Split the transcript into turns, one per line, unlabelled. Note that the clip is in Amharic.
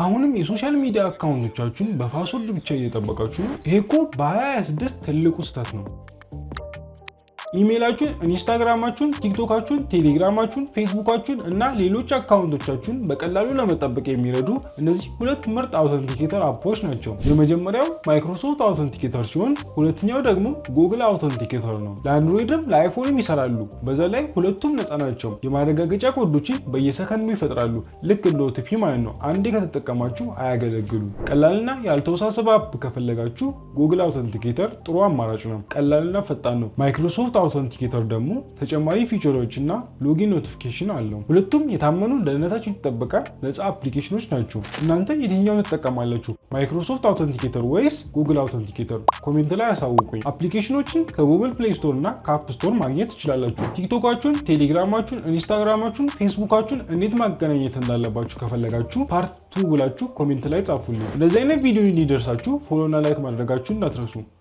አሁንም የሶሻል ሚዲያ አካውንቶቻችሁን በፓስወርድ ብቻ እየጠበቃችሁ ነው። ይሄ እኮ በ2026 ትልቁ ስህተት ነው። ኢሜይላችሁን፣ ኢንስታግራማችሁን፣ ቲክቶካችሁን፣ ቴሌግራማችሁን፣ ፌስቡካችሁን እና ሌሎች አካውንቶቻችሁን በቀላሉ ለመጠበቅ የሚረዱ እነዚህ ሁለት ምርጥ አውተንቲኬተር አፖች ናቸው። የመጀመሪያው ማይክሮሶፍት አውተንቲኬተር ሲሆን ሁለተኛው ደግሞ ጉግል አውተንቲኬተር ነው። ለአንድሮይድም ለአይፎንም ይሰራሉ። በዛ ላይ ሁለቱም ነፃ ናቸው። የማረጋገጫ ኮዶችን በየሰከንዱ ይፈጥራሉ። ልክ እንደ ኦቲፒ ማለት ነው። አንዴ ከተጠቀማችሁ አያገለግሉ። ቀላልና ያልተወሳሰበ አፕ ከፈለጋችሁ ጉግል አውተንቲኬተር ጥሩ አማራጭ ነው። ቀላልና ፈጣን ነው። ማይክሮሶፍት አውተንቲኬተር ደግሞ ተጨማሪ ፊቸሮች እና ሎጊን ኖቲፊኬሽን አለው። ሁለቱም የታመኑ ደህንነታቸው የተጠበቀ ነፃ አፕሊኬሽኖች ናቸው። እናንተ የትኛውን ትጠቀማላችሁ? ማይክሮሶፍት አውተንቲኬተር ወይስ ጉግል አውተንቲኬተር? ኮሜንት ላይ አሳውቁኝ። አፕሊኬሽኖችን ከጉግል ፕሌይ ስቶር እና ከአፕ ስቶር ማግኘት ትችላላችሁ። ቲክቶካችሁን፣ ቴሌግራማችሁን፣ ኢንስታግራማችሁን፣ ፌስቡካችሁን እንዴት ማገናኘት እንዳለባችሁ ከፈለጋችሁ ፓርት 2 ብላችሁ ኮሜንት ላይ ጻፉልኝ። እንደዚህ አይነት ቪዲዮ እንዲደርሳችሁ ፎሎ እና ላይክ ማድረጋችሁን እንዳትረሱ።